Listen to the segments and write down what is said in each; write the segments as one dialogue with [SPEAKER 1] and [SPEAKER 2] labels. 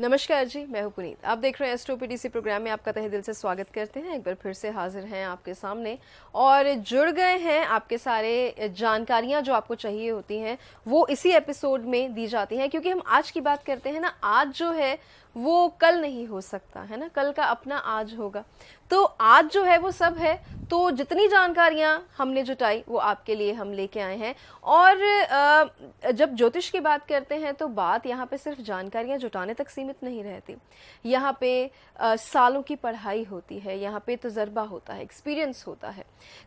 [SPEAKER 1] नमस्कार जी, मैं हूं पुनीत। आप देख रहे हैं एस्ट्रो पीडीसी प्रोग्राम में आपका तहे दिल से स्वागत करते हैं। एक बार फिर से हाजिर हैं आपके सामने और जुड़ गए हैं। आपके सारे जानकारियां जो आपको चाहिए होती हैं वो इसी एपिसोड में दी जाती हैं, क्योंकि हम आज की बात करते हैं ना। आज जो है वो कल नहीं हो सकता है ना, कल का अपना आज होगा। तो आज जो है वो सब है। तो जितनी जानकारियां हमने जुटाई वो आपके लिए हम लेके आए हैं। और जब ज्योतिष की बात करते हैं तो बात यहाँ पे सिर्फ जानकारियां जुटाने तक सीमित नहीं रहती। यहाँ पे सालों की पढ़ाई होती है, यहाँ पे तजर्बा होता है, एक्सपीरियंस होता है।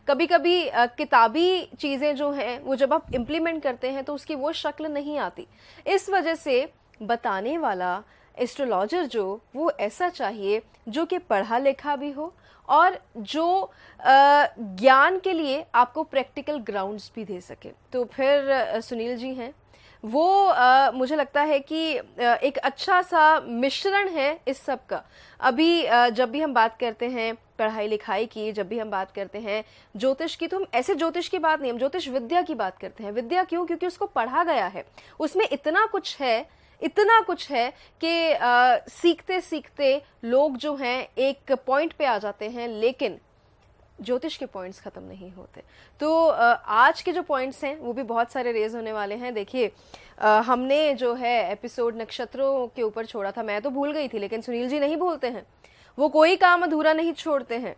[SPEAKER 1] कभी कभी किताबी चीज़ें जो हैं वो जब आप इम्प्लीमेंट करते हैं तो उसकी वो शक्ल नहीं आती। इस वजह से बताने वाला एस्ट्रोलॉजर जो वो ऐसा चाहिए जो कि पढ़ा लिखा भी हो और जो ज्ञान के लिए आपको प्रैक्टिकल ग्राउंड्स भी दे सके। तो फिर सुनील जी हैं वो, मुझे लगता है कि एक अच्छा सा मिश्रण है इस सब का। अभी जब भी हम बात करते हैं पढ़ाई लिखाई की, जब भी हम बात करते हैं ज्योतिष की, तो हम ऐसे ज्योतिष की बात नहीं, हम ज्योतिष विद्या की बात करते हैं। विद्या क्यों? क्योंकि उसको पढ़ा गया है, उसमें इतना कुछ है, इतना कुछ है कि सीखते सीखते लोग जो हैं एक पॉइंट पे आ जाते हैं, लेकिन ज्योतिष के पॉइंट्स खत्म नहीं होते। तो आज के जो पॉइंट्स हैं वो भी बहुत सारे रेज होने वाले हैं। देखिए, हमने जो है एपिसोड नक्षत्रों के ऊपर छोड़ा था, मैं तो भूल गई थी, लेकिन सुनील जी नहीं भूलते हैं, वो कोई काम अधूरा नहीं छोड़ते हैं।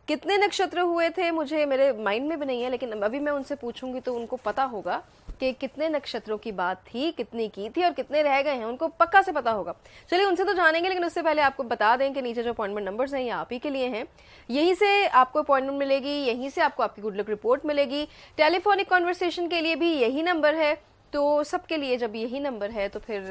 [SPEAKER 1] कितने नक्षत्र हुए थे मुझे मेरे माइंड में भी नहीं है, लेकिन अभी मैं उनसे पूछूंगी तो उनको पता होगा कि कितने नक्षत्रों की बात थी, कितनी की थी और कितने रह गए हैं, उनको पक्का से पता होगा। चलिए उनसे तो जानेंगे, लेकिन उससे पहले आपको बता दें कि नीचे जो अपॉइंटमेंट नंबर्स हैं ये आप ही के लिए हैं। यहीं से आपको अपॉइंटमेंट मिलेगी, यहीं से आपको आपकी गुड लक रिपोर्ट मिलेगी। टेलीफोनिक कॉन्वर्सेशन के लिए भी यही नंबर है। तो सबके लिए जब यही नंबर है तो फिर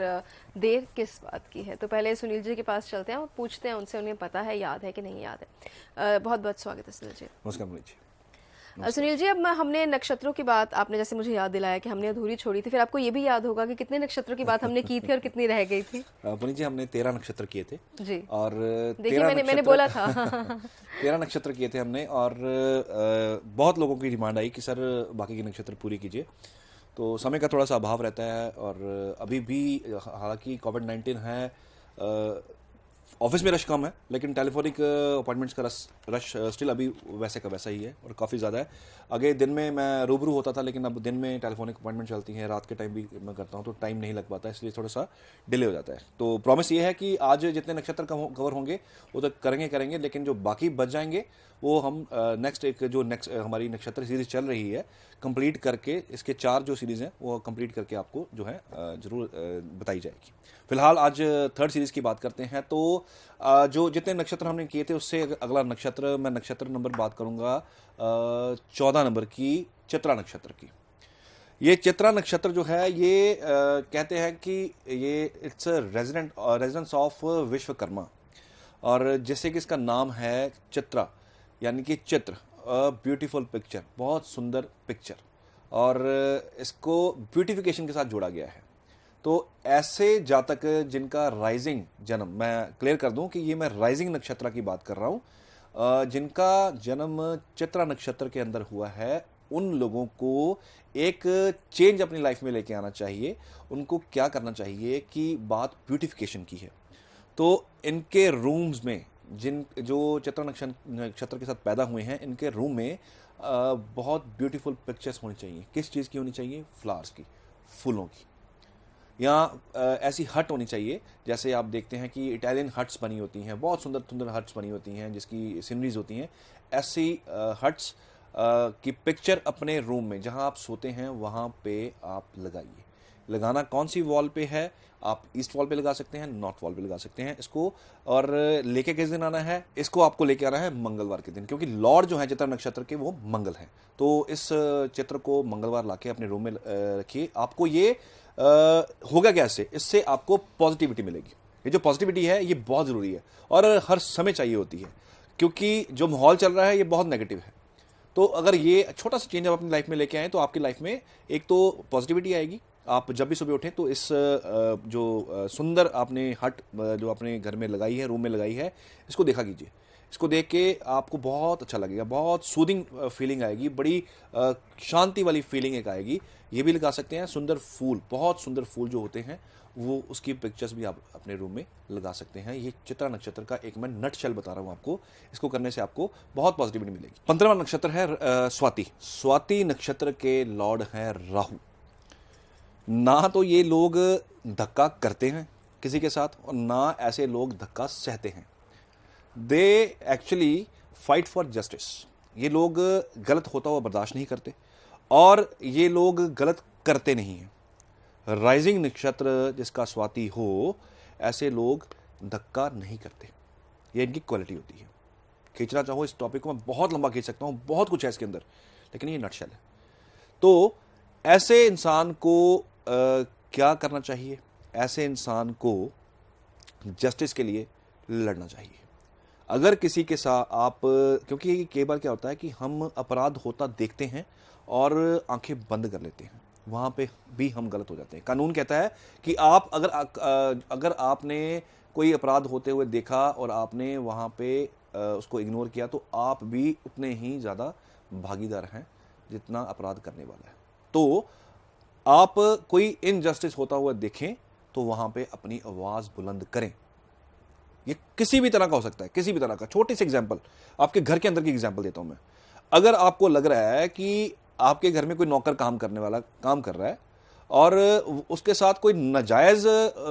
[SPEAKER 1] देर किस बात की है। तो पहले सुनील जी के पास चलते हैं और पूछते हैं उनसे, उन्हें पता है, याद है कि नहीं याद है। बहुत बहुत स्वागत है सुनील जी।
[SPEAKER 2] नमस्कार पुनीत जी।
[SPEAKER 1] सुनील जी, अब हमने नक्षत्रों की बात, आपने जैसे मुझे याद दिलाया कि हमने अधूरी छोड़ी थी, फिर आपको ये भी याद होगा कि कितने नक्षत्रों की बात हमने की थी और कितनी रह गई थी।
[SPEAKER 2] पुनीत जी, हमने 13 नक्षत्र किए थे
[SPEAKER 1] जी।
[SPEAKER 2] और
[SPEAKER 1] देखिए, मैंने बोला था
[SPEAKER 2] 13 नक्षत्र किए थे हमने। और बहुत लोगों की डिमांड आई कि सर बाकी के नक्षत्र पूरे कीजिए, तो समय का थोड़ा सा अभाव रहता है। और अभी भी हालांकि कोविड-19 है, ऑफिस में रश कम है, लेकिन टेलीफोनिक अपॉइंटमेंट्स का रश स्टिल अभी वैसे का वैसा ही है और काफ़ी ज़्यादा है। आगे दिन में मैं रूबरू होता था, लेकिन अब दिन में टेलीफोनिक अपॉइंटमेंट चलती हैं, रात के टाइम भी मैं करता हूँ, तो टाइम नहीं लग पाता, इसलिए थोड़ा सा डिले हो जाता है। तो प्रॉमिस ये है कि आज जितने नक्षत्र कवर होंगे वो तो करेंगे, लेकिन जो बाकी बच जाएंगे वो हम नेक्स्ट हमारी नक्षत्र सीरीज चल रही है कंप्लीट करके, इसके 4 जो सीरीज़ हैं वो कंप्लीट करके आपको जो है ज़रूर बताई जाएगी। फिलहाल आज थर्ड सीरीज़ की बात करते हैं। तो जो जितने नक्षत्र हमने किए थे उससे अगला नक्षत्र, मैं नक्षत्र नंबर बात करूंगा 14 नंबर की, चित्रा नक्षत्र की। ये चित्रा नक्षत्र जो है ये कहते हैं कि ये इट्स रेजिडेंस ऑफ विश्वकर्मा, और जैसे कि इसका नाम है चित्रा, यानी कि चित्र, ब्यूटीफुल पिक्चर, बहुत सुंदर पिक्चर, और इसको ब्यूटिफिकेशन के साथ जोड़ा गया है। तो ऐसे जातक जिनका राइजिंग जन्म, मैं क्लियर कर दूं कि ये मैं राइजिंग नक्षत्र की बात कर रहा हूं, जिनका जन्म चित्रा नक्षत्र के अंदर हुआ है, उन लोगों को एक चेंज अपनी लाइफ में लेके आना चाहिए। उनको क्या करना चाहिए कि बात ब्यूटिफिकेशन की है, तो इनके रूम्स में जो चित्रा नक्षत्र के साथ पैदा हुए हैं, इनके रूम में बहुत ब्यूटीफुल पिक्चर्स होनी चाहिए। किस चीज़ की होनी चाहिए? फ्लावर्स की, फूलों की। यहाँ ऐसी हट होनी चाहिए, जैसे आप देखते हैं कि इटालियन हट्स बनी होती हैं, बहुत सुंदर सुंदर हट्स बनी होती हैं जिसकी सीनरीज होती हैं। ऐसी हट्स की पिक्चर अपने रूम में जहाँ आप सोते हैं वहाँ पे आप लगाइए। लगाना कौन सी वॉल पे है? आप ईस्ट वॉल पे लगा सकते हैं, नॉर्थ वॉल पे लगा सकते हैं इसको। और लेके किस दिन आना है? इसको आपको लेके आना है मंगलवार के दिन, क्योंकि लॉर्ड जो है चित्रा नक्षत्र के वो मंगल हैं। तो इस चित्र को मंगलवार लाके अपने रूम में रखिए। आपको ये होगा कैसे? इससे आपको पॉजिटिविटी मिलेगी। ये जो पॉजिटिविटी है ये बहुत ज़रूरी है और हर समय चाहिए होती है, क्योंकि जो माहौल चल रहा है ये बहुत नेगेटिव है। तो अगर ये छोटा सा चेंज आप अपनी लाइफ में लेके आएँ तो आपकी लाइफ में एक तो पॉजिटिविटी आएगी। आप जब भी सुबह उठें तो इस जो सुंदर आपने हट जो अपने घर में लगाई है, रूम में लगाई है, इसको देखा कीजिए। इसको देख के आपको बहुत अच्छा लगेगा, बहुत सूदिंग फीलिंग आएगी, बड़ी शांति वाली फीलिंग एक आएगी। ये भी लगा सकते हैं। सुंदर फूल, बहुत सुंदर फूल जो होते हैं वो उसकी पिक्चर्स भी आप अपने रूम में लगा सकते हैं। ये चित्रा नक्षत्र का एक मैं नट शेल बता रहा हूँ आपको। इसको करने से आपको बहुत पॉजिटिविटी मिलेगी। 15वां नक्षत्र है स्वाति। स्वाति नक्षत्र के लॉर्ड हैं राहु। ना तो ये लोग धक्का करते हैं किसी के साथ और ना ऐसे लोग धक्का सहते हैं। They actually fight for justice. ये लोग गलत होता हुआ बर्दाश्त नहीं करते और ये लोग गलत करते नहीं हैं। राइजिंग नक्षत्र जिसका स्वाति हो, ऐसे लोग धक्का नहीं करते। ये इनकी क्वालिटी होती है। खींचना चाहो इस टॉपिक को मैं बहुत लंबा खींच सकता हूँ, बहुत कुछ है इसके अंदर, लेकिन ये नटशेल है। तो ऐसे इंसान को क्या करना चाहिए? ऐसे इंसान को जस्टिस के लिए लड़ना चाहिए। अगर किसी के साथ आप, क्योंकि कई बार क्या होता है कि हम अपराध होता देखते हैं और आंखें बंद कर लेते हैं, वहाँ पे भी हम गलत हो जाते हैं। कानून कहता है कि आप अगर आपने कोई अपराध होते हुए देखा और आपने वहाँ पे उसको इग्नोर किया तो आप भी उतने ही ज़्यादा भागीदार हैं जितना अपराध करने वाला है। तो आप कोई इनजस्टिस होता हुआ देखें तो वहाँ पे अपनी आवाज़ बुलंद करें। ये किसी भी तरह का हो सकता है, किसी भी तरह का। छोटी सी एग्जाम्पल, आपके घर के अंदर की एग्जाम्पल देता हूँ मैं। अगर आपको लग रहा है कि आपके घर में कोई नौकर काम करने वाला काम कर रहा है और उसके साथ कोई नाजायज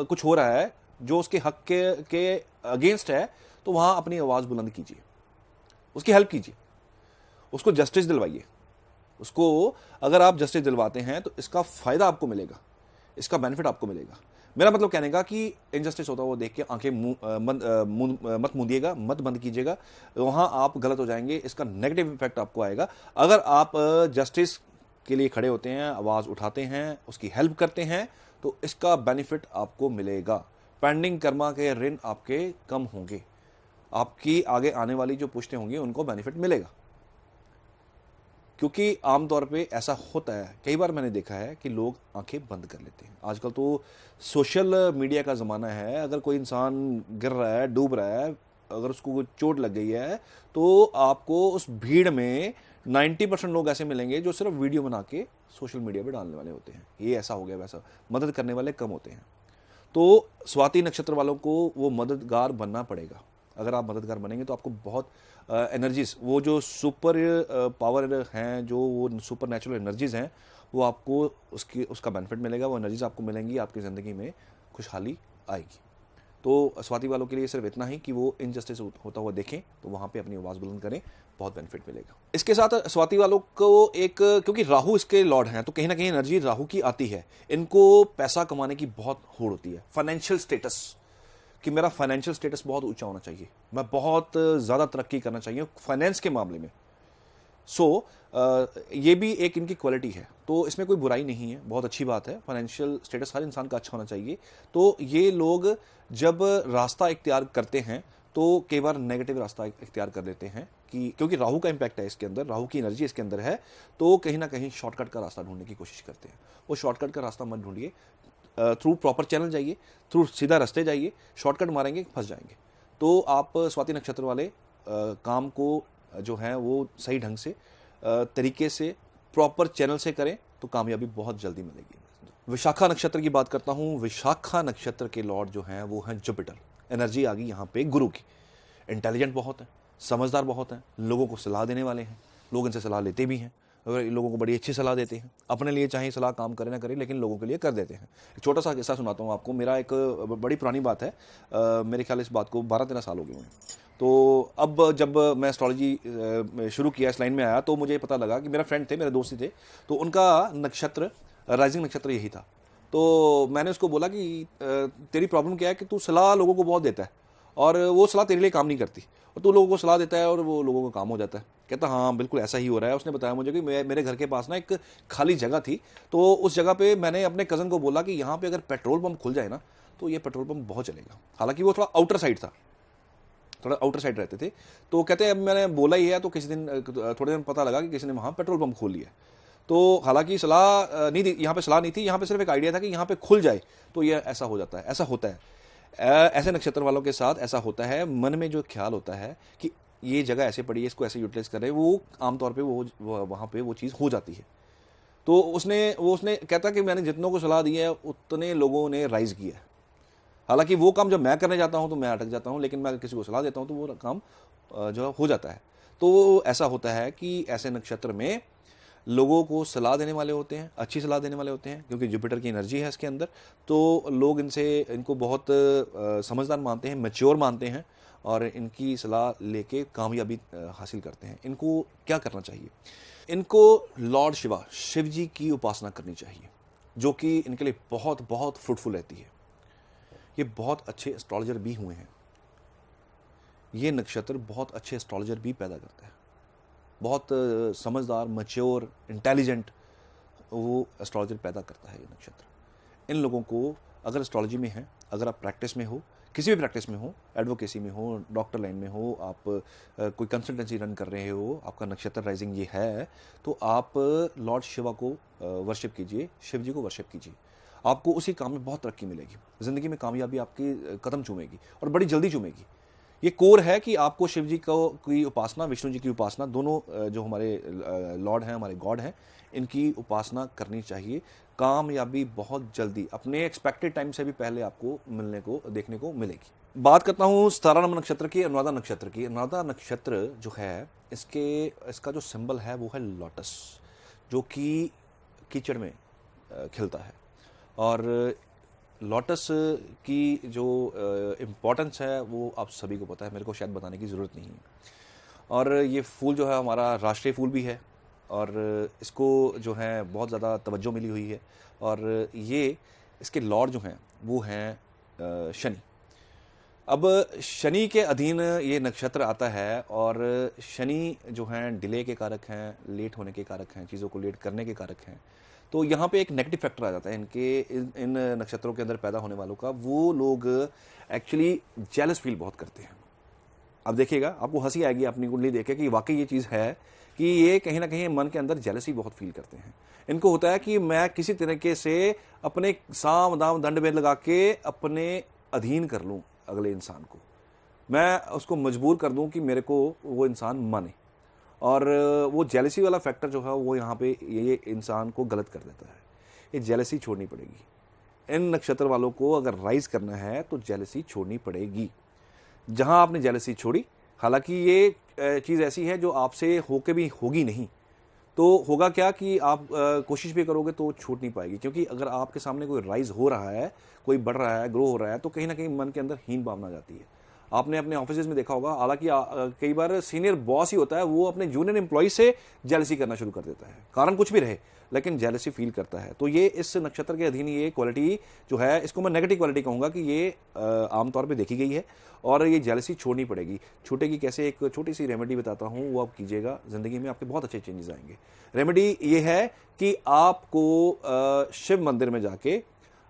[SPEAKER 2] कुछ हो रहा है जो उसके हक के अगेंस्ट है, तो वहां अपनी आवाज बुलंद कीजिए, उसकी हेल्प कीजिए, उसको जस्टिस दिलवाइए। उसको अगर आप जस्टिस दिलवाते हैं तो इसका फायदा आपको मिलेगा, इसका बेनिफिट आपको मिलेगा। मेरा मतलब कहने का कि इनजस्टिस होता हुआ देख के आंखें मत मूंदिएगा, मत बंद कीजिएगा, वहाँ आप गलत हो जाएंगे। इसका नेगेटिव इफेक्ट आपको आएगा। अगर आप जस्टिस के लिए खड़े होते हैं, आवाज़ उठाते हैं, उसकी हेल्प करते हैं, तो इसका बेनिफिट आपको मिलेगा। पेंडिंग कर्मा के ऋण आपके कम होंगे, आपकी आगे आने वाली जो पुश्तें होंगी उनको बेनिफिट मिलेगा। क्योंकि आमतौर पे ऐसा होता है, कई बार मैंने देखा है कि लोग आंखें बंद कर लेते हैं। आजकल तो सोशल मीडिया का ज़माना है। अगर कोई इंसान गिर रहा है, डूब रहा है, अगर उसको कोई चोट लग गई है, तो आपको उस भीड़ में 90% लोग ऐसे मिलेंगे जो सिर्फ वीडियो बना के सोशल मीडिया पे डालने वाले होते हैं। ये ऐसा हो गया वैसा, मदद करने वाले कम होते हैं। तो स्वाति नक्षत्र वालों को वो मददगार बनना पड़ेगा। अगर आप मददगार बनेंगे तो आपको बहुत एनर्जीज, वो जो सुपर पावर हैं, जो वो सुपर नेचुरल एनर्जीज हैं, वो आपको उसका बेनिफिट मिलेगा। वो एनर्जीज आपको मिलेंगी, आपकी ज़िंदगी में खुशहाली आएगी। तो स्वाति वालों के लिए सिर्फ इतना ही कि वो इनजस्टिस होता हुआ देखें तो वहाँ पे अपनी आवाज़ बुलंद करें, बहुत बेनिफिट मिलेगा। इसके साथ स्वाति वालों को एक, क्योंकि राहु इसके लॉर्ड हैं तो कहीं ना कहीं एनर्जी राहु की आती है। इनको पैसा कमाने की बहुत होड़ होती है। फाइनेंशियल स्टेटस, कि मेरा फाइनेंशियल स्टेटस बहुत ऊंचा होना चाहिए, मैं बहुत ज़्यादा तरक्की करना चाहिए फाइनेंस के मामले में। ये भी एक इनकी क्वालिटी है, तो इसमें कोई बुराई नहीं है, बहुत अच्छी बात है। फाइनेंशियल स्टेटस हर इंसान का अच्छा होना चाहिए। तो ये लोग जब रास्ता इख्तियार करते हैं तो कई बार नेगेटिव रास्ता इख्तियार कर लेते हैं, कि क्योंकि राहु का इंपैक्ट है इसके अंदर, राहु की एनर्जी इसके अंदर है, तो कहीं ना कहीं शॉर्टकट का रास्ता ढूंढने की कोशिश करते हैं। वो शॉर्टकट का रास्ता मत ढूंढिए, थ्रू प्रॉपर चैनल जाइए, थ्रू सीधा रास्ते जाइए। शॉर्टकट मारेंगे फंस जाएंगे। तो आप स्वाति नक्षत्र वाले काम को जो है वो सही ढंग से तरीके से प्रॉपर चैनल से करें तो कामयाबी बहुत जल्दी मिलेगी। विशाखा नक्षत्र की बात करता हूँ। विशाखा नक्षत्र के लॉर्ड जो हैं वो हैं जुपिटर। एनर्जी आ गई यहाँ पे गुरु की। इंटेलिजेंट बहुत है, समझदार बहुत हैं, लोगों को सलाह देने वाले हैं, लोग इनसे सलाह लेते भी हैं, अगर लोगों को बड़ी अच्छी सलाह देते हैं। अपने लिए चाहे सलाह काम करे ना करे, लेकिन लोगों के लिए कर देते हैं। एक छोटा सा किस्सा सुनाता हूँ आपको। मेरा एक बड़ी पुरानी बात है, मेरे ख्याल इस बात को 12-13 साल हो गए हैं। तो अब जब मैं एस्ट्रोलॉजी शुरू किया, इस लाइन में आया, तो मुझे पता लगा कि मेरा फ्रेंड थे, मेरे दोस्त थे, तो उनका नक्षत्र, राइजिंग नक्षत्र यही था। तो मैंने उसको बोला कि तेरी प्रॉब्लम क्या है कि तू सलाह लोगों को बहुत देता है और वो सलाह तेरे लिए काम नहीं करती, और तू लोगों को सलाह देता है और वो लोगों को काम हो जाता है। कहता हाँ बिल्कुल ऐसा ही हो रहा है। उसने बताया मुझे कि मेरे घर के पास ना एक खाली जगह थी, तो उस जगह पे मैंने अपने कज़न को बोला कि यहाँ पे अगर पेट्रोल पंप खुल जाए ना तो ये पेट्रोल पंप बहुत चलेगा। हालांकि वो थोड़ा आउटर साइड था, थोड़ा आउटर साइड रहते थे। तो कहते हैं अब मैंने बोला ही है, तो किसी दिन थोड़े दिन पता लगा कि किसी ने वहाँ पेट्रोल पंप खोल लिया। तो हालांकि सलाह नहीं थी, यहाँ पे सलाह नहीं थी, यहाँ पे सिर्फ एक आइडिया था कि यहाँ पे खुल जाए तो ये ऐसा हो जाता है, ऐसा होता है। ऐसे नक्षत्र वालों के साथ ऐसा होता है। मन में जो ख्याल होता है कि ये जगह ऐसे पड़ी है, इसको ऐसे यूटिलाइज कर रहे हैं, वो आमतौर पे वो वहाँ पे वो चीज़ हो जाती है। तो उसने कहता कि मैंने जितनों को सलाह दी है उतने लोगों ने राइज किया है। हालांकि वो काम जब मैं करने जाता हूँ तो मैं अटक जाता हूँ, लेकिन मैं अगर किसी को सलाह देता हूँ तो वो काम जो हो जाता है। तो ऐसा होता है कि ऐसे नक्षत्र में लोगों को सलाह देने वाले होते हैं, अच्छी सलाह देने वाले होते हैं, क्योंकि जुपिटर की एनर्जी है इसके अंदर। तो लोग इनको बहुत समझदार मानते हैं, मैच्योर मानते हैं, और इनकी सलाह लेके कामयाबी हासिल करते हैं। इनको क्या करना चाहिए? इनको लॉर्ड शिवा, शिव जी की उपासना करनी चाहिए, जो कि इनके लिए बहुत बहुत फ्रूटफुल रहती है। ये बहुत अच्छे एस्ट्रोलॉजर भी हुए हैं। ये नक्षत्र बहुत अच्छे एस्ट्रोलॉजर भी पैदा करता है। बहुत समझदार, मैच्योर, इंटेलिजेंट वो एस्ट्रोलॉजर पैदा करता है ये नक्षत्र। इन लोगों को अगर एस्ट्रोलॉजी में है, अगर आप प्रैक्टिस में हो, किसी भी प्रैक्टिस में हो, एडवोकेसी में हो, डॉक्टर लाइन में हो, आप कोई कंसल्टेंसी रन कर रहे हो, आपका नक्षत्र राइजिंग ये है, तो आप लॉर्ड शिवा को वर्शिप कीजिए, शिव जी को वर्शिप कीजिए। आपको उसी काम में बहुत तरक्की मिलेगी, ज़िंदगी में कामयाबी आपकी कदम चूमेगी, और बड़ी जल्दी चूमेगी। ये कोर है कि आपको शिव जी की उपासना, विष्णु जी की उपासना, दोनों जो हमारे लॉर्ड हैं, हमारे गॉड हैं, इनकी उपासना करनी चाहिए। कामयाबी बहुत जल्दी, अपने एक्सपेक्टेड टाइम से भी पहले आपको देखने को मिलेगी। बात करता हूँ 17 नंबर नक्षत्र की, अनुराधा नक्षत्र की। अनुराधा नक्षत्र जो है, इसका जो सिंबल है वो है लोटस, जो कि कीचड़ में खिलता है। और लोटस की जो इम्पोर्टेंस है वो आप सभी को पता है, मेरे को शायद बताने की ज़रूरत नहीं है। और ये फूल जो है हमारा राष्ट्रीय फूल भी है, और इसको जो है बहुत ज़्यादा तवज्जो मिली हुई है। और ये इसके लॉर्ड जो हैं वो हैं शनि। अब शनि के अधीन ये नक्षत्र आता है, और शनि जो हैं डिले के कारक हैं, लेट होने के कारक हैं, चीज़ों को लेट करने के कारक हैं। तो यहाँ पे एक नेगेटिव फैक्टर आ जाता है इन नक्षत्रों के अंदर पैदा होने वालों का। वो लोग एक्चुअली जेलस फील बहुत करते हैं। अब देखिएगा, आपको हंसी आएगी अपनी कुंडली देख के कि वाकई ये चीज़ है कि ये कहीं ना कहीं मन के अंदर जेलसी बहुत फील करते हैं। इनको होता है कि मैं किसी तरीके से अपने साम दाम दंड में लगा के अपने अधीन कर लूँ अगले इंसान को, मैं उसको मजबूर कर दूँ कि मेरे को वो इंसान माने। और वो जेलसी वाला फैक्टर जो है वो यहाँ पे ये इंसान को गलत कर देता है। ये जेलसी छोड़नी पड़ेगी। इन नक्षत्र वालों को अगर राइज करना है तो जेलसी छोड़नी पड़ेगी। जहाँ आपने जेलसी छोड़ी, हालांकि ये चीज़ ऐसी है जो आपसे होके भी होगी नहीं, तो होगा क्या कि आप कोशिश भी करोगे तो छूट नहीं पाएगी। क्योंकि अगर आपके सामने कोई राइज हो रहा है, कोई बढ़ रहा है, ग्रो हो रहा है, तो कहीं ना कहीं मन के अंदर हीन भावना जाती है। आपने अपने ऑफिस में देखा होगा, हालांकि कई बार सीनियर बॉस ही होता है, वो अपने जूनियर एम्प्लॉय से जेलसी करना शुरू कर देता है, कारण कुछ भी रहे, लेकिन जेलसी फील करता है। तो ये इस नक्षत्र के अधीन ये क्वालिटी जो है, इसको मैं नेगेटिव क्वालिटी कहूँगा कि ये आमतौर पे देखी गई है, और ये जेलसी छोड़नी पड़ेगी। छूटेगी कैसे? एक छोटी सी रेमेडी बताता हूँ, वो आप कीजिएगा, ज़िंदगी में आपके बहुत अच्छे चेंजेस आएंगे। रेमेडी ये है कि आपको शिव मंदिर में जाके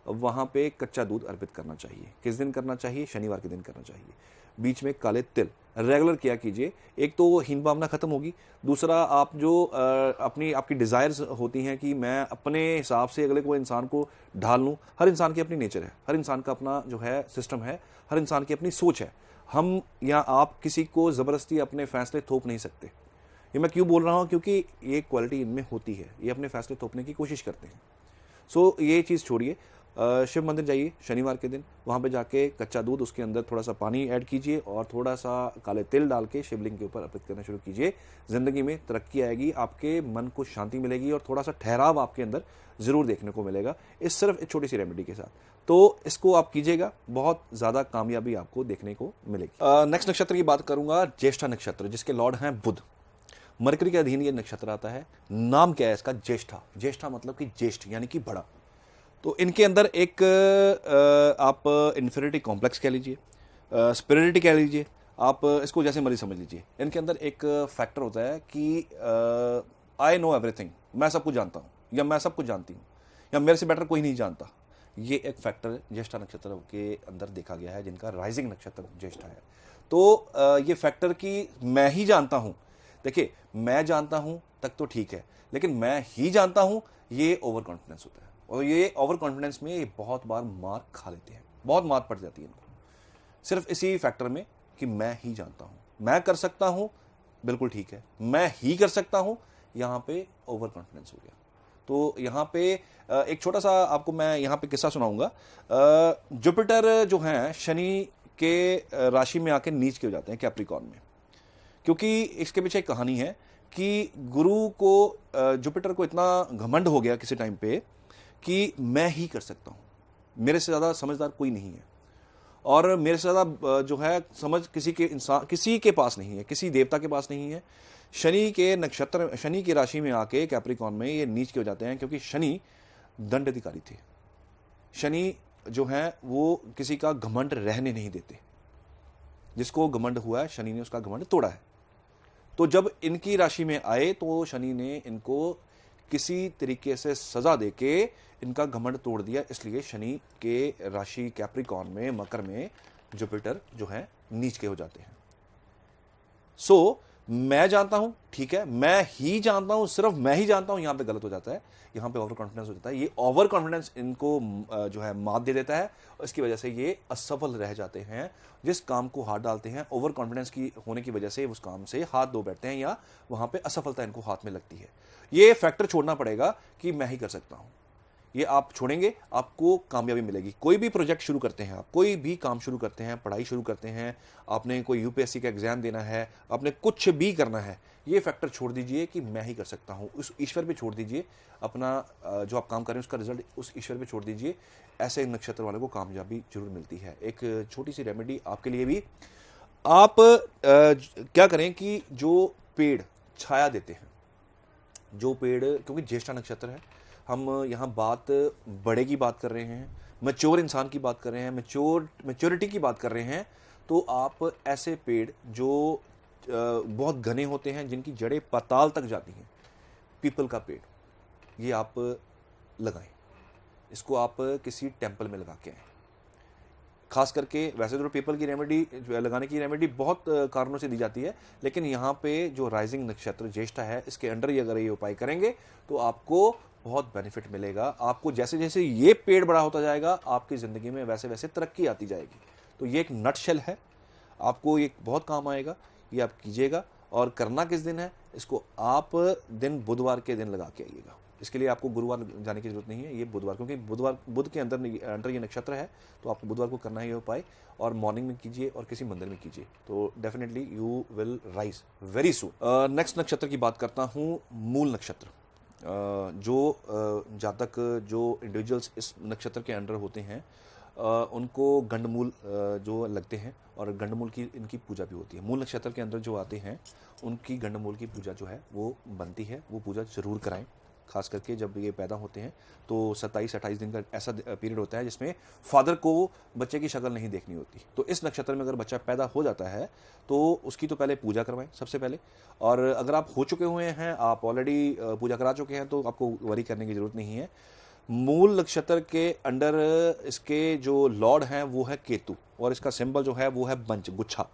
[SPEAKER 2] वहाँ पे कच्चा दूध अर्पित करना चाहिए। किस दिन करना चाहिए? शनिवार के दिन करना चाहिए। बीच में काले तिल रेगुलर किया कीजिए। एक तो वो हीन भावना खत्म होगी, दूसरा आप जो आपकी डिज़ायर्स होती हैं कि मैं अपने हिसाब से अगले कोई इंसान को ढाल लूँ। हर इंसान की अपनी नेचर है, हर इंसान का अपना जो है सिस्टम है, हर इंसान की अपनी सोच है। हम या आप किसी को ज़बरदस्ती अपने फैसले थोप नहीं सकते। ये मैं क्यों बोल रहा हूँ? क्योंकि ये क्वालिटी इनमें होती है, ये अपने फैसले थोपने की कोशिश करते हैं। सो ये चीज़ छोड़िए, शिव मंदिर जाइए शनिवार के दिन, वहाँ पे जाके कच्चा दूध, उसके अंदर थोड़ा सा पानी ऐड कीजिए और थोड़ा सा काले तिल डाल के शिवलिंग के ऊपर अर्पित करना शुरू कीजिए। ज़िंदगी में तरक्की आएगी, आपके मन को शांति मिलेगी और थोड़ा सा ठहराव आपके अंदर ज़रूर देखने को मिलेगा, इस सिर्फ एक छोटी सी रेमेडी के साथ। तो इसको आप कीजिएगा, बहुत ज़्यादा कामयाबी आपको देखने को मिलेगी। नेक्स्ट नक्षत्र की बात करूँगा, ज्येष्ठा नक्षत्र, जिसके लॉर्ड हैं बुध। मरकरी के अधीन ये नक्षत्र आता है। नाम क्या है इसका? ज्येष्ठा। ज्येष्ठा मतलब कि ज्येष्ठ यानी कि बड़ा। तो इनके अंदर एक आप इन्फीरियरिटी कॉम्प्लेक्स कह लीजिए, स्पिरिटी कह लीजिए, आप इसको जैसे मर्जी समझ लीजिए। इनके अंदर एक फैक्टर होता है कि आई नो एवरीथिंग, मैं सब कुछ जानता हूँ, या मैं सब कुछ जानती हूँ, या मेरे से बेटर कोई नहीं जानता। ये एक फैक्टर ज्येष्ठा नक्षत्र के अंदर देखा गया है, जिनका राइजिंग नक्षत्र ज्येष्ठा है। तो ये फैक्टर कि मैं ही जानता हूँ, देखिए मैं जानता हूँ तक तो ठीक है, लेकिन मैं ही जानता हूँ, ये ओवर कॉन्फिडेंस होता है। और ये ओवर कॉन्फिडेंस में ये बहुत बार मार खा लेते हैं, बहुत मार पड़ जाती है इनको, सिर्फ इसी फैक्टर में कि मैं ही जानता हूँ। मैं कर सकता हूं, बिल्कुल ठीक है, मैं ही कर सकता हूं, यहां पे ओवर कॉन्फिडेंस हो गया। तो यहां पे एक छोटा सा आपको मैं यहां पे किस्सा सुनाऊंगा। जुपिटर जो है शनि के राशि में आके नीच के हो जाते हैं कैप्रिकॉर्न में, क्योंकि इसके पीछे एक कहानी है कि गुरु को जुपिटर को इतना घमंड हो गया किसी टाइम पे कि मैं ही कर सकता हूं, मेरे से ज्यादा समझदार कोई नहीं है, और मेरे से ज्यादा जो है समझ किसी के पास नहीं है, किसी देवता के पास नहीं है। शनि के नक्षत्र, शनि की राशि में आके कैप्रिकॉर्न में ये नीच के हो जाते हैं, क्योंकि शनि दंड अधिकारी थे। शनि जो है वो किसी का घमंड रहने नहीं देते, जिसको घमंड हुआ है शनि ने उसका घमंड तोड़ा है। तो जब इनकी राशि में आए तो शनि ने इनको किसी तरीके से सजा देके इनका घमंड तोड़ दिया, इसलिए शनि के राशि कैप्रिकॉर्न में, मकर में जुपिटर जो है नीच के हो जाते हैं। सो मैं जानता हूं, ठीक है, मैं ही जानता हूं, सिर्फ मैं ही जानता हूं, यहां पे गलत हो जाता है, यहां पे ओवर कॉन्फिडेंस हो जाता है। ये ओवर कॉन्फिडेंस इनको जो है मात दे देता है, इसकी वजह से ये असफल रह जाते हैं। जिस काम को हाथ डालते हैं, ओवर कॉन्फिडेंस की होने की वजह से उस काम से हाथ धो बैठते हैं, या वहां पे असफलता इनको हाथ में लगती है। ये फैक्टर छोड़ना पड़ेगा कि मैं ही कर सकता हूं, ये आप छोड़ेंगे, आपको कामयाबी मिलेगी। कोई भी प्रोजेक्ट शुरू करते हैं, आप कोई भी काम शुरू करते हैं, पढ़ाई शुरू करते हैं, आपने कोई यूपीएससी का एग्जाम देना है, आपने कुछ भी करना है, ये फैक्टर छोड़ दीजिए कि मैं ही कर सकता हूं, उस ईश्वर पे छोड़ दीजिए। अपना जो आप काम कर रहे हैं उसका रिजल्ट उस ईश्वर पे छोड़ दीजिए। ऐसे नक्षत्र वाले को कामयाबी जरूर मिलती है। एक छोटी सी रेमेडी आपके लिए भी, आप क्या करें कि जो पेड़ छाया देते हैं, जो पेड़, क्योंकि ज्येष्ठा नक्षत्र है, हम यहाँ बात बड़े की बात कर रहे हैं, मैच्योर इंसान की बात कर रहे हैं, मैच्योरिटी की बात कर रहे हैं, तो आप ऐसे पेड़ जो बहुत घने होते हैं, जिनकी जड़ें पाताल तक जाती हैं, पीपल का पेड़, ये आप लगाएं। इसको आप किसी टेम्पल में लगा के आएँ। खास करके वैसे तो पीपल की रेमेडी लगाने की रेमेडी बहुत कारणों से दी जाती है, लेकिन यहाँ पे जो राइजिंग नक्षत्र ज्येष्ठा है, इसके अंडर ही अगर ये उपाय करेंगे तो आपको बहुत बेनिफिट मिलेगा। आपको जैसे जैसे ये पेड़ बड़ा होता जाएगा, आपकी ज़िंदगी में वैसे वैसे तरक्की आती जाएगी। तो ये एक नटशेल है, आपको ये बहुत काम आएगा, ये आप कीजिएगा। और करना किस दिन है, इसको आप दिन बुधवार के दिन लगा के आइएगा। इसके लिए आपको गुरुवार जाने की जरूरत नहीं है, ये बुधवार, क्योंकि बुध के अंदर ये नक्षत्र है, तो आपको बुधवार को करना है ये उपाय, और मॉर्निंग में कीजिए और किसी मंदिर में कीजिए, तो definitely you will rise very soon. Next नक्षत्र की बात करता हूँ, मूल नक्षत्र। जो जातक, जो इंडिविजुअल्स इस नक्षत्र के अंडर होते हैं, उनको गंडमूल जो लगते हैं, और गंडमूल की इनकी पूजा भी होती है। मूल नक्षत्र के अंदर जो आते हैं उनकी गंडमूल की पूजा जो है वो बनती है, वो पूजा जरूर कराएं। खास करके जब ये पैदा होते हैं तो 27-28 दिन का ऐसा पीरियड होता है जिसमें फादर को बच्चे की शक्ल नहीं देखनी होती। तो इस नक्षत्र में अगर बच्चा पैदा हो जाता है तो उसकी तो पहले पूजा करवाएं सबसे पहले। और अगर आप हो चुके हुए हैं, आप ऑलरेडी पूजा करा चुके हैं, तो आपको वरी करने की ज़रूरत नहीं है। मूल नक्षत्र के अंडर इसके जो लॉर्ड हैं वो है केतु, और इसका सिंबल जो है वो है बंच, गुच्छा।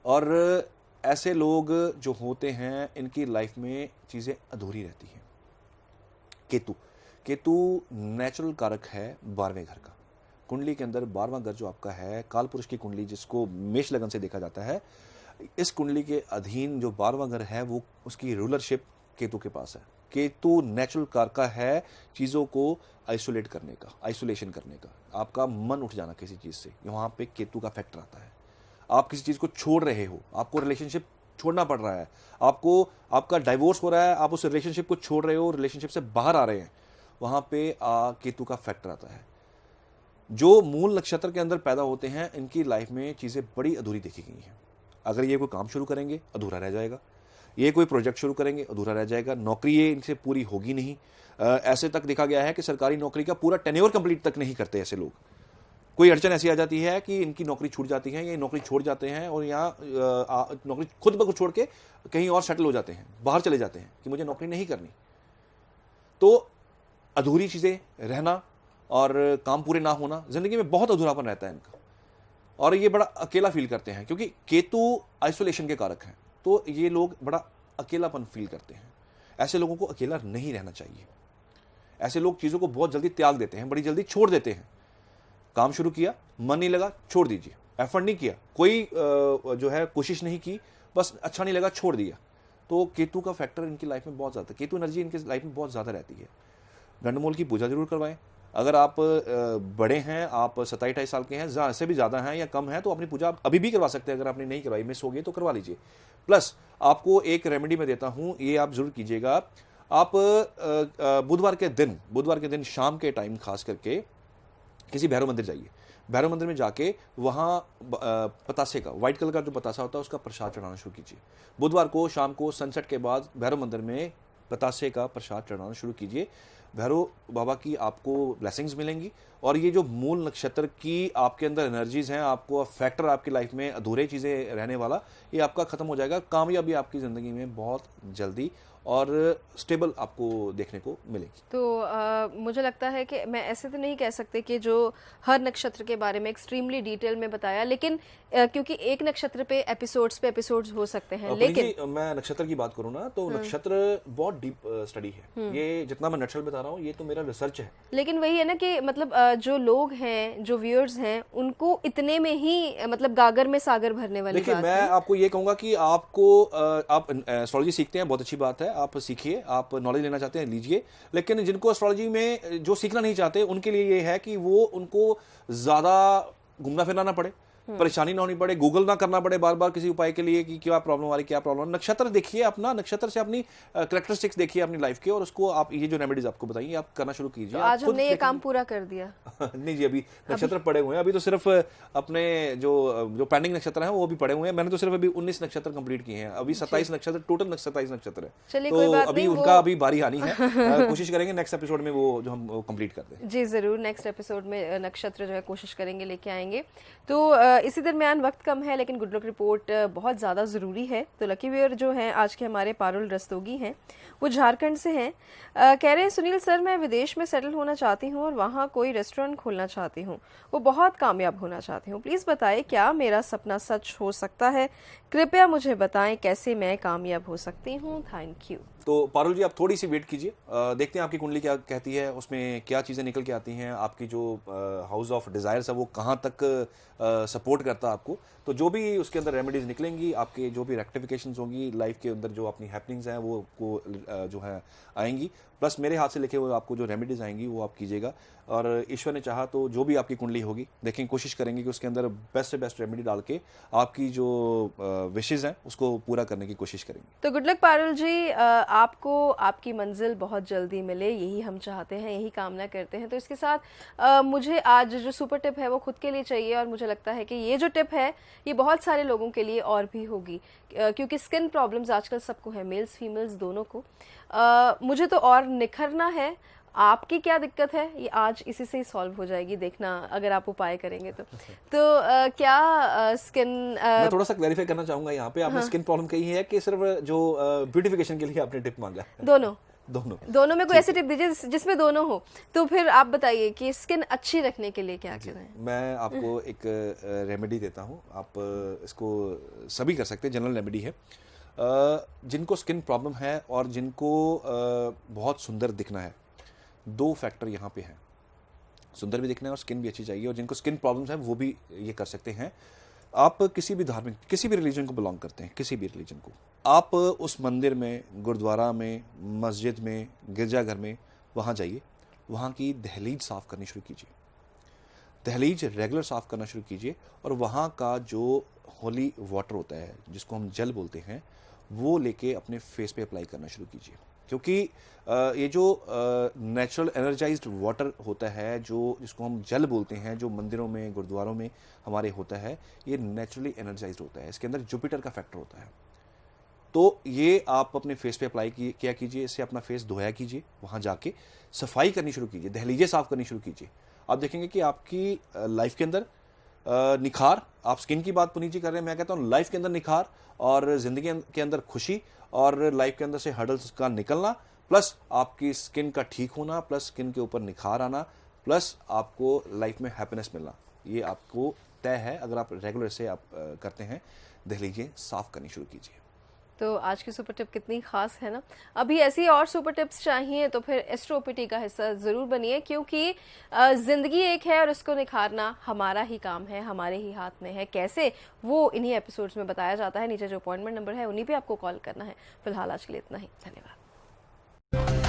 [SPEAKER 2] और ऐसे लोग जो होते हैं इनकी लाइफ में चीज़ें अधूरी रहती हैं। केतु नेचुरल कारक है 12वें घर का। कुंडली के अंदर 12वां घर जो आपका है, काल पुरुष की कुंडली जिसको मेष लगन से देखा जाता है, इस कुंडली के अधीन जो 12वां घर है वो उसकी रूलरशिप केतु के पास है। केतु नेचुरल कारक है चीज़ों को आइसोलेट करने का, आइसोलेशन करने का, आपका मन उठ जाना किसी चीज़ से, वहाँ पे केतु का फैक्टर आता है। आप किसी चीज़ को छोड़ रहे हो, आपको रिलेशनशिप छोड़ना पड़ रहा है, आपको आपका डाइवोर्स हो रहा है, आप उस रिलेशनशिप को छोड़ रहे हो, रिलेशनशिप से बाहर आ रहे हैं, वहाँ पे केतु का फैक्टर आता है। जो मूल नक्षत्र के अंदर पैदा होते हैं इनकी लाइफ में चीज़ें बड़ी अधूरी देखी गई हैं। अगर ये कोई काम शुरू करेंगे अधूरा रह जाएगा, ये कोई प्रोजेक्ट शुरू करेंगे अधूरा रह जाएगा, नौकरी ये इनसे पूरी होगी नहीं। ऐसे तक देखा गया है कि सरकारी नौकरी का पूरा टेन्योर कंप्लीट तक नहीं करते ऐसे लोग। कोई अड़चन ऐसी आ जाती है कि इनकी नौकरी छूट जाती है, ये नौकरी छोड़ जाते हैं और यहाँ नौकरी खुद ब खुद छोड़ के कहीं और सेटल हो जाते हैं, बाहर चले जाते हैं कि मुझे नौकरी नहीं करनी। तो अधूरी चीज़ें रहना और काम पूरे ना होना, जिंदगी में बहुत अधूरापन रहता है इनका, और ये बड़ा अकेला फील करते हैं क्योंकि केतु आइसोलेशन के कारक हैं। तो ये लोग बड़ा अकेलापन फील करते हैं। ऐसे लोगों को अकेला नहीं रहना चाहिए। ऐसे लोग चीज़ों को बहुत जल्दी त्याग देते हैं, बड़ी जल्दी छोड़ देते हैं। काम शुरू किया, मन नहीं लगा, छोड़ दीजिए। एफर्ट नहीं किया, कोई जो है कोशिश नहीं की, बस अच्छा नहीं लगा छोड़ दिया। तो केतु का फैक्टर इनकी लाइफ में बहुत ज़्यादा, केतु एनर्जी इनकी लाइफ में बहुत ज़्यादा रहती है। गंडमूल की पूजा जरूर करवाएं। अगर आप बड़े हैं, आप 27-28 साल के हैं, से भी ज़्यादा हैं या कम हैं, तो अपनी पूजा आप अभी भी करवा सकते हैं। अगर आपने नहीं करवाई, मिस हो गई, तो करवा लीजिए। प्लस आपको एक रेमेडी मैं देता हूँ, ये आप जरूर कीजिएगा। आप बुधवार के दिन शाम के टाइम खास करके किसी भैरव मंदिर जाइए। भैरव मंदिर में जाके वहाँ पतासे का, व्हाइट कलर का जो पतासा होता है, उसका प्रसाद चढ़ाना शुरू कीजिए। बुधवार को शाम को सनसेट के बाद भैरव मंदिर में पतासे का प्रसाद चढ़ाना शुरू कीजिए। भैरव बाबा की आपको ब्लेसिंग्स मिलेंगी, और ये जो मूल नक्षत्र की आपके अंदर एनर्जीज हैं, आपको फैक्टर आपकी लाइफ में अधूरे चीज़ें रहने वाला, ये आपका खत्म हो जाएगा। कामयाबी आपकी ज़िंदगी में बहुत जल्दी और स्टेबल आपको देखने को मिलेगी।
[SPEAKER 1] तो मुझे लगता है कि मैं ऐसे तो नहीं कह सकते कि जो हर नक्षत्र के बारे में एक्सट्रीमली डिटेल में बताया, लेकिन क्योंकि एक नक्षत्र पे एपिसोड्स हो सकते हैं, लेकिन
[SPEAKER 2] मैं नक्षत्र की बात करूं ना, तो नक्षत्र बहुत डीप स्टडी है। ये जितना मैं नक्षत्र बता रहा हूँ, ये तो मेरा रिसर्च है।
[SPEAKER 1] लेकिन वही है ना कि मतलब जो लोग हैं, जो व्यूअर्स हैं, उनको इतने में ही मतलब गागर में सागर भरने वाली
[SPEAKER 2] देखिए,
[SPEAKER 1] बात
[SPEAKER 2] मैं
[SPEAKER 1] है।
[SPEAKER 2] आपको ये कहूंगा कि आपको आप एस्ट्रोलॉजी सीखते हैं, बहुत अच्छी बात है, आप सीखिए। आप नॉलेज लेना चाहते हैं, लीजिए। लेकिन जिनको एस्ट्रोलॉजी में जो सीखना नहीं चाहते, उनके लिए ये है कि वो उनको ज्यादा घूमना फिरना ना पड़े, परेशानी ना होनी पड़े, गूगल ना करना पड़े बार बार किसी उपाय के लिए कि क्या प्रॉब्लम आ रही, क्या प्रॉब्लम। नक्षत्र देखिए अपना, नक्षत्र से अपनी कैरेक्टरिस्टिक्स देखिए अपनी लाइफ के, और उसको आप ये जो रेमेडीज आपको बताइए आप करना शुरू कीजिए।
[SPEAKER 1] तो आज हमने ये काम पूरा कर दिया।
[SPEAKER 2] नहीं जी, अभी नक्षत्र पड़े हुए हैं। अभी तो सिर्फ अपने जो पेंडिंग नक्षत्र हैं वो भी पड़े हुए हैं। मैंने तो सिर्फ अभी 19 नक्षत्र कंप्लीट किए हैं। अभी 27 नक्षत्र, टोटल 27 नक्षत्र है।
[SPEAKER 1] चलिए,
[SPEAKER 2] तो
[SPEAKER 1] कोई बात
[SPEAKER 2] अभी
[SPEAKER 1] नहीं,
[SPEAKER 2] उनका अभी बारी आनी है। कोशिश करेंगे नेक्स्ट एपिसोड में वो जो हम कंप्लीट कर दें।
[SPEAKER 1] जी ज़रूर, नेक्स्ट एपिसोड में नक्षत्र जो है कोशिश करेंगे लेके आएंगे। तो इसी दरमियान वक्त कम है, लेकिन गुड लक रिपोर्ट बहुत ज़्यादा ज़रूरी है। तो लकी व्यूअर जो हैं आज के हमारे पारुल रस्तोगी हैं, वो झारखंड से हैं। कह रहे हैं, सुनील सर, मैं विदेश में सेटल होना चाहती हूँ और वहाँ कोई रेस्टोरेंट खोलना चाहती हूँ, वो बहुत कामयाब होना चाहती हूँ। प्लीज़ बताएं क्या मेरा सपना सच हो सकता है? कृपया मुझे बताएं कैसे मैं कामयाब हो सकती हूँ। Thank you.
[SPEAKER 2] तो पारुल जी, आप थोड़ी सी वेट कीजिए, देखते हैं आपकी कुंडली क्या कहती है, उसमें क्या चीज़ें निकल के आती हैं। आपकी जो हाउस ऑफ डिज़ायर्स है वो कहाँ तक सपोर्ट करता है आपको। तो जो भी उसके अंदर रेमेडीज निकलेंगी, आपके जो भी रेक्टिफिकेशंस होंगी लाइफ के अंदर, जो अपनी हैपनिंग्स हैं वो आपको जो है आएंगी। प्लस मेरे हाथ से लिखे हुए आपको जो रेमेडीज आएंगी वो आप कीजिएगा, और ईश्वर ने चाहा तो जो भी आपकी कुंडली होगी, देखें, कोशिश करेंगे कि उसके अंदर बेस्ट से बेस्ट रेमेडी डाल के आपकी जो विशेज़ हैं उसको पूरा करने की कोशिश करेंगे।
[SPEAKER 1] तो गुड लक पारुल जी, आपको आपकी मंजिल बहुत जल्दी मिले, यही हम चाहते हैं, यही कामना करते हैं। तो इसके साथ मुझे आज जो सुपर टिप है वो खुद के लिए चाहिए, और मुझे लगता है कि ये जो टिप है ये बहुत सारे लोगों के लिए और भी होगी, क्योंकि स्किन प्रॉब्लम्स आजकल सबको है, मेल्स फीमेल्स दोनों को। मुझे तो और निखरना है, आपकी क्या दिक्कत है ये आज इसी से ही सॉल्व हो जाएगी, देखना अगर आप उपाय करेंगे तो। क्या स्किन
[SPEAKER 2] मैं थोड़ा सा क्लैरिफाई करना चाहूंगा यहाँ पे, आपने स्किन प्रॉब्लम कही है कि सिर्फ जो ब्यूटिफिकेशन के लिए आपने टिप मांगा है? दोनों
[SPEAKER 1] में कोई ऐसी टिप दीजिए जिसमें दोनों हो। तो फिर आप बताइए कि स्किन अच्छी रखने के लिए क्या करें।
[SPEAKER 2] मैं आपको एक रेमेडी देता हूँ, आप इसको सभी कर सकते हैं, जनरल रेमेडी है। जिनको स्किन प्रॉब्लम है और जिनको बहुत सुंदर दिखना है, दो फैक्टर यहाँ पे हैं, सुंदर भी दिखना है और स्किन भी अच्छी चाहिए, और जिनको स्किन प्रॉब्लम्स हैं वो भी ये कर सकते हैं। आप किसी भी धार्मिक, किसी भी रिलीजन को बिलोंग करते हैं, किसी भी रिलीजन को, आप उस मंदिर में, गुरुद्वारा में, मस्जिद में, गिरजाघर में, वहाँ जाइए, वहाँ की दहलीज साफ़ करनी शुरू कीजिए। दहलीज रेगुलर साफ़ करना शुरू कीजिए, और वहाँ का जो होली वाटर होता है, जिसको हम जल बोलते हैं, वो लेके अपने फेस पे अप्लाई करना शुरू कीजिए। क्योंकि ये जो नेचुरल एनर्जाइज्ड वाटर होता है, जो जिसको हम जल बोलते हैं, जो मंदिरों में, गुरुद्वारों में हमारे होता है, ये नेचुरली एनर्जाइज्ड होता है। इसके अंदर जुपिटर का फैक्टर होता है। तो ये आप अपने फेस पे अप्लाई किया कीजिए, इससे अपना फेस धोया कीजिए, वहाँ जाके सफाई करनी शुरू कीजिए, दहलीजें साफ़ करनी शुरू कीजिए। आप देखेंगे कि आपकी लाइफ के अंदर निखार, आप स्किन की बात पुनीत जी कर रहे हैं, मैं कहता हूँ लाइफ के अंदर निखार, और ज़िंदगी के अंदर खुशी, और लाइफ के अंदर से हर्डल्स का निकलना, प्लस आपकी स्किन का ठीक होना, प्लस स्किन के ऊपर निखार आना, प्लस आपको लाइफ में हैप्पीनेस मिलना, ये आपको तय है अगर आप रेगुलर से आप करते हैं। दहलीजें साफ़ करनी शुरू कीजिए।
[SPEAKER 1] तो आज की सुपर टिप कितनी खास है ना। अभी ऐसी और सुपर टिप्स चाहिए तो फिर एस्ट्रोपीटी का हिस्सा ज़रूर बनिए, क्योंकि ज़िंदगी एक है और इसको निखारना हमारा ही काम है, हमारे ही हाथ में है। कैसे, वो इन्हीं एपिसोड्स में बताया जाता है। नीचे जो अपॉइंटमेंट नंबर है उन्हीं पे आपको कॉल करना है। फिलहाल आज के लिए इतना ही, धन्यवाद।